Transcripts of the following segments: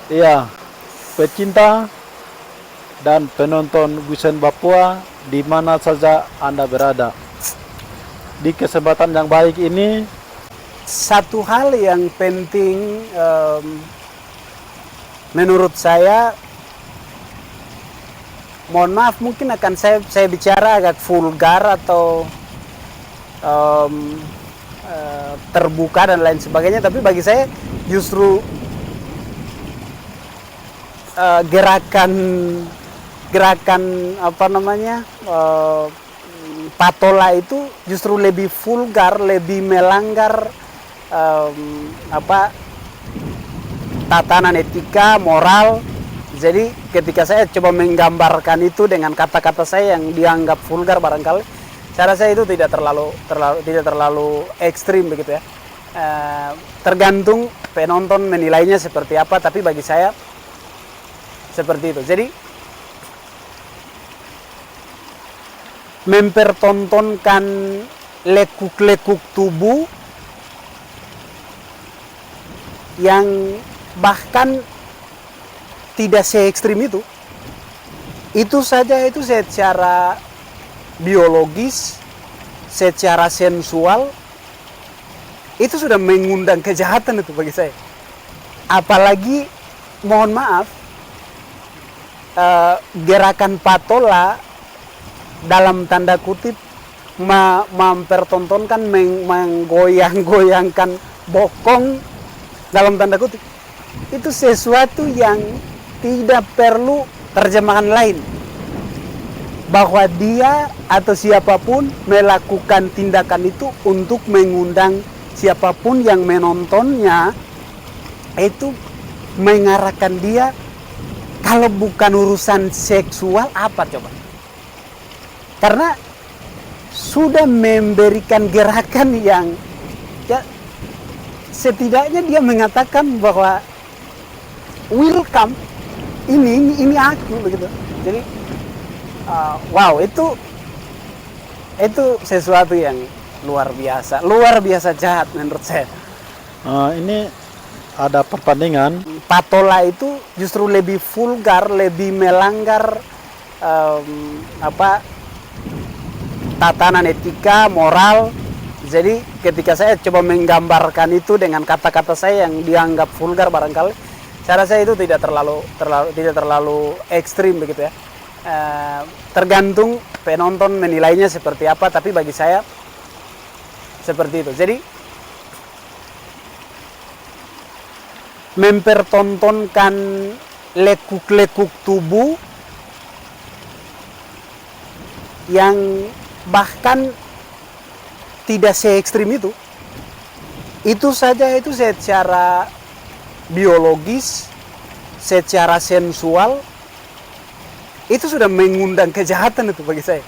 Iya, pecinta dan penonton Gusen Papua di mana saja Anda berada. Di kesempatan yang baik ini, Satu hal yang penting menurut saya, mohon maaf mungkin akan saya bicara agak vulgar atau terbuka dan lain sebagainya, tapi bagi saya justru gerakan apa namanya patola itu justru lebih vulgar, lebih melanggar tatanan etika, moral. Jadi ketika saya coba menggambarkan itu dengan kata-kata saya yang dianggap vulgar barangkali, saya rasa itu tidak terlalu ekstrim begitu ya. Tergantung penonton menilainya seperti apa, tapi bagi saya seperti itu. Jadi mempertontonkan lekuk-lekuk tubuh yang bahkan tidak se-ekstrim itu saja itu secara biologis, secara sensual, itu sudah mengundang kejahatan itu bagi saya. Apalagi, mohon maaf, gerakan patola dalam tanda kutip mempertontonkan menggoyang-goyangkan bokong dalam tanda kutip, itu sesuatu yang tidak perlu terjemahan lain, bahwa dia atau siapapun melakukan tindakan itu untuk mengundang siapapun yang menontonnya, itu mengarahkan dia. Kalau bukan urusan seksual apa coba? Karena sudah memberikan gerakan yang ya, setidaknya dia mengatakan bahwa welcome, ini aku begitu. Jadi wow, itu sesuatu yang luar biasa jahat menurut saya. ini ada pertandingan. Patola itu justru lebih vulgar, lebih melanggar tatanan etika, moral. Jadi ketika saya coba menggambarkan itu dengan kata-kata saya yang dianggap vulgar barangkali, saya rasa itu tidak terlalu ekstrim begitu ya. Tergantung penonton menilainya seperti apa, tapi bagi saya seperti itu. Jadi mempertontonkan lekuk-lekuk tubuh yang bahkan tidak se-ekstrim itu saja itu secara biologis, secara sensual, itu sudah mengundang kejahatan itu bagi saya.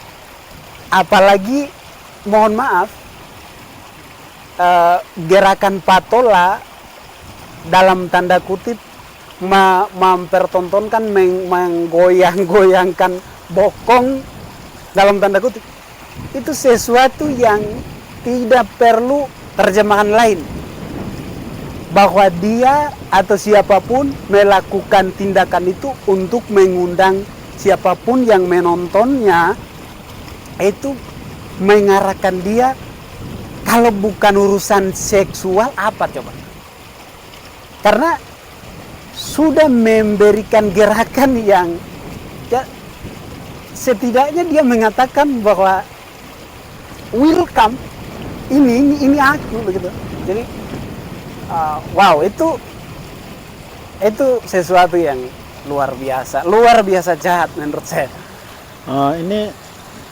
Apalagi, mohon maaf, gerakan patola dalam tanda kutip mempertontonkan menggoyang-goyangkan bokong dalam tanda kutip, itu sesuatu yang tidak perlu terjemahan lain, bahwa dia atau siapapun melakukan tindakan itu untuk mengundang siapapun yang menontonnya, itu mengarahkan dia. Kalau bukan urusan seksual apa coba? Karena sudah memberikan gerakan yang ya, setidaknya dia mengatakan bahwa welcome, ini aku begitu. Jadi wow, itu sesuatu yang luar biasa jahat menurut saya. Ini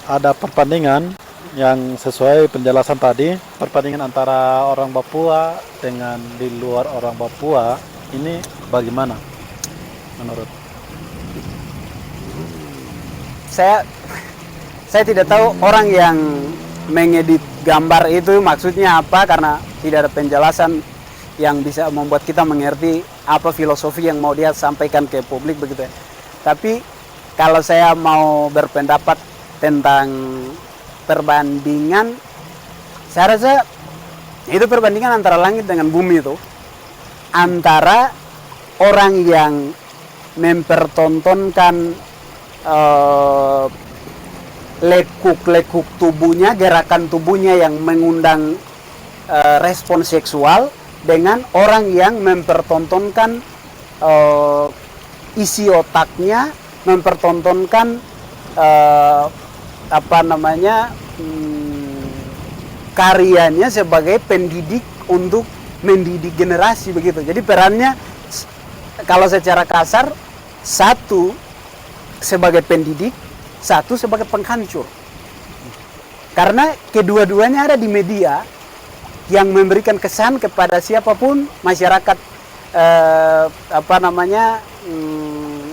ada pertandingan yang sesuai penjelasan tadi, pertandingan antara orang Papua dengan di luar orang Papua, ini bagaimana menurut? Saya tidak tahu orang yang mengedit gambar itu maksudnya apa, karena tidak ada penjelasan yang bisa membuat kita mengerti apa filosofi yang mau dia sampaikan ke publik begitu ya. Tapi kalau saya mau berpendapat tentang perbandingan, saya rasa itu perbandingan antara langit dengan bumi itu, antara orang yang mempertontonkan lekuk-lekuk tubuhnya, gerakan tubuhnya yang mengundang respon seksual, dengan orang yang mempertontonkan isi otaknya, mempertontonkan karyanya sebagai pendidik untuk mendidik generasi begitu. Jadi perannya kalau secara kasar, satu sebagai pendidik, satu sebagai penghancur. Karena kedua-duanya ada di media yang memberikan kesan kepada siapapun masyarakat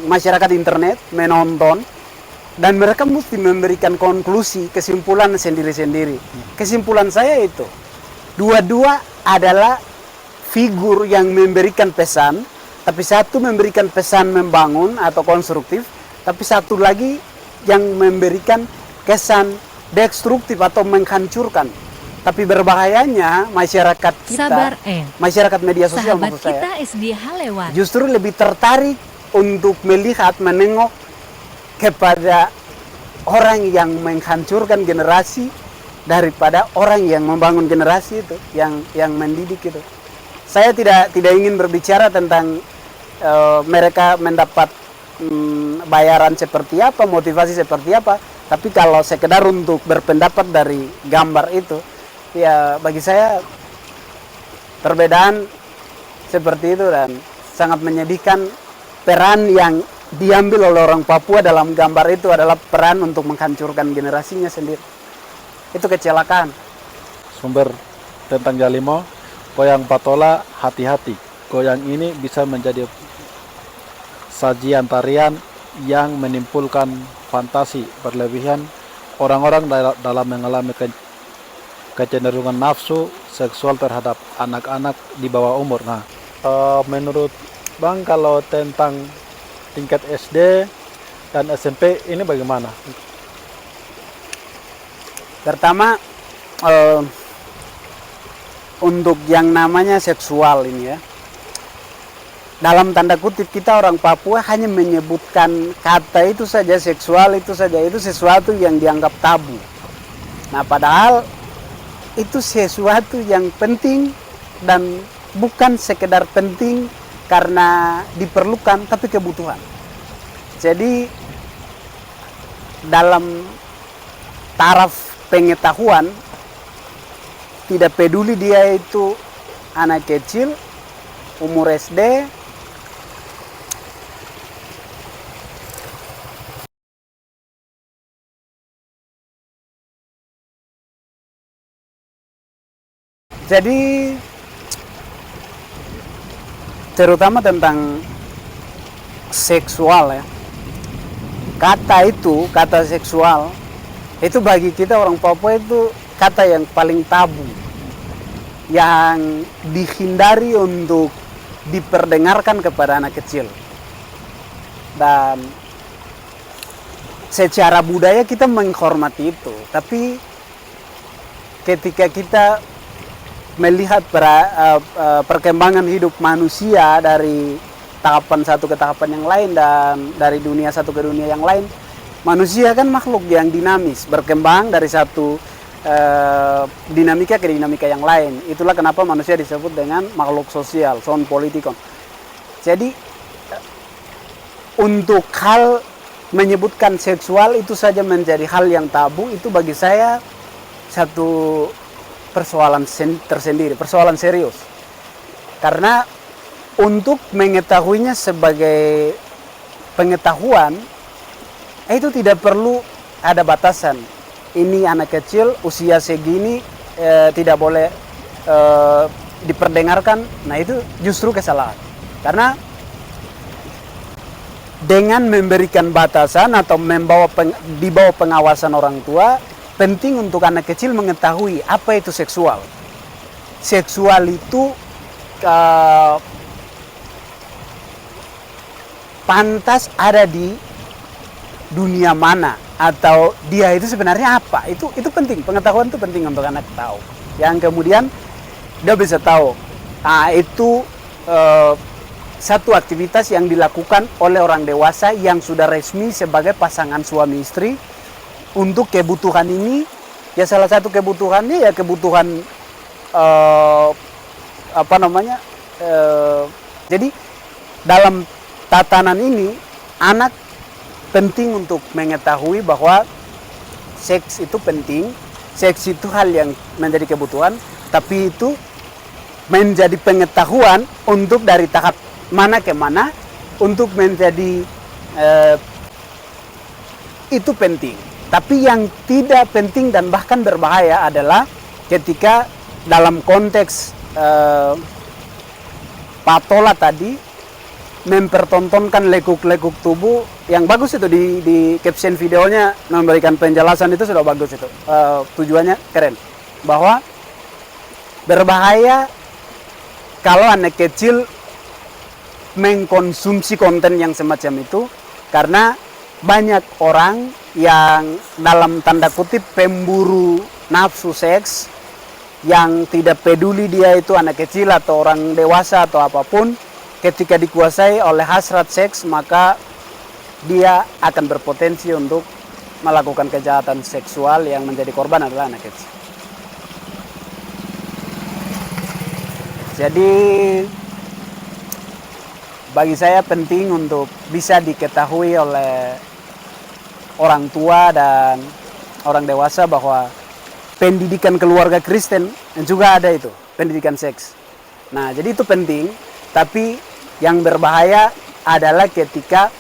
masyarakat internet menonton, dan mereka mesti memberikan konklusi, kesimpulan sendiri-sendiri. Kesimpulan saya itu, dua-dua adalah figur yang memberikan pesan, tapi satu memberikan pesan membangun atau konstruktif, tapi satu lagi yang memberikan kesan destruktif atau menghancurkan. Tapi berbahayanya masyarakat kita, masyarakat media sosial Sahabat maksud saya, kita SDH lewat. justru lebih tertarik untuk melihat, menengok kepada orang yang menghancurkan generasi daripada orang yang membangun generasi itu, yang mendidik itu. Saya tidak ingin berbicara tentang mereka mendapat bayaran seperti apa, motivasi seperti apa, tapi kalau sekedar untuk berpendapat dari gambar itu, ya bagi saya perbedaan seperti itu, dan sangat menyedihkan. Peran yang diambil oleh orang Papua dalam gambar itu adalah peran untuk menghancurkan generasinya sendiri. Itu kecelakaan. Sumber tentang Jalimo, goyang patola, hati-hati. Goyang ini bisa menjadi sajian tarian yang menimbulkan fantasi berlebihan orang-orang dalam mengalami kecenderungan nafsu seksual terhadap anak-anak di bawah umur. Nah, menurut Bang, kalau tentang tingkat SD dan SMP ini bagaimana? Pertama, untuk yang namanya seksual ini ya, dalam tanda kutip kita orang Papua hanya menyebutkan kata itu saja, seksual itu saja, itu sesuatu yang dianggap tabu. Nah, padahal itu sesuatu yang penting, dan bukan sekedar penting karena diperlukan, tapi kebutuhan. Jadi dalam taraf pengetahuan, tidak peduli dia itu anak kecil, umur SD, jadi terutama tentang seksual ya, kata seksual itu bagi kita orang Papua itu kata yang paling tabu, yang dihindari untuk diperdengarkan kepada anak kecil. Dan secara budaya kita menghormati itu, tapi ketika kita melihat perkembangan hidup manusia dari tahapan satu ke tahapan yang lain, dan dari dunia satu ke dunia yang lain, manusia kan makhluk yang dinamis, berkembang dari satu dinamika ke dinamika yang lain. Itulah kenapa manusia disebut dengan makhluk sosial, zoon politikon. Jadi untuk hal menyebutkan seksual itu saja menjadi hal yang tabu, itu bagi saya satu persoalan tersendiri, persoalan serius. Karena untuk mengetahuinya sebagai pengetahuan, itu tidak perlu ada batasan. Ini anak kecil usia segini tidak boleh diperdengarkan. Nah, itu justru kesalahan. Karena dengan memberikan batasan atau di bawah pengawasan orang tua, penting untuk anak kecil mengetahui apa itu seksual. Seksual itu pantas ada di dunia mana, atau dia itu sebenarnya apa. Itu penting, pengetahuan itu penting untuk anak tahu. Yang kemudian dia bisa tahu, itu satu aktivitas yang dilakukan oleh orang dewasa yang sudah resmi sebagai pasangan suami istri untuk kebutuhan ini. Ya salah satu kebutuhannya ya kebutuhan jadi dalam tatanan ini anak penting untuk mengetahui bahwa seks itu penting, seks itu hal yang menjadi kebutuhan, tapi itu menjadi pengetahuan untuk dari tahap mana ke mana untuk menjadi itu penting. Tapi yang tidak penting dan bahkan berbahaya adalah ketika dalam konteks patola tadi mempertontonkan lekuk-lekuk tubuh yang bagus itu di caption videonya memberikan penjelasan itu sudah bagus itu. Tujuannya keren. Bahwa berbahaya kalau anak kecil mengkonsumsi konten yang semacam itu, karena banyak orang yang dalam tanda kutip pemburu nafsu seks yang tidak peduli dia itu anak kecil atau orang dewasa atau apapun, ketika dikuasai oleh hasrat seks maka dia akan berpotensi untuk melakukan kejahatan seksual yang menjadi korban adalah anak kecil. Jadi bagi saya penting untuk bisa diketahui oleh orang tua dan orang dewasa bahwa pendidikan keluarga Kristen juga ada itu, pendidikan seks. Nah, jadi itu penting, tapi yang berbahaya adalah ketika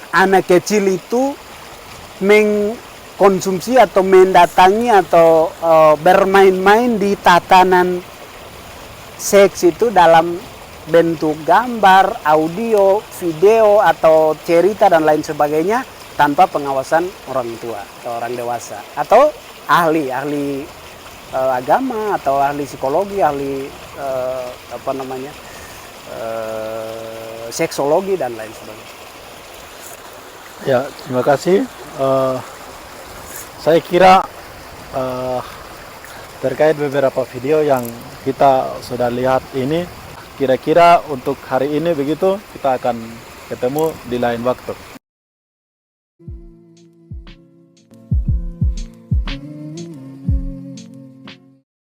anak kecil itu mengkonsumsi atau mendatangi atau bermain-main di tatanan seks itu dalam bentuk gambar, audio, video, atau cerita dan lain sebagainya tanpa pengawasan orang tua atau orang dewasa atau ahli agama atau ahli psikologi, ahli seksologi dan lain sebagainya. Ya, terima kasih. Saya kira terkait beberapa video yang kita sudah lihat ini, kira-kira untuk hari ini begitu, kita akan ketemu di lain waktu.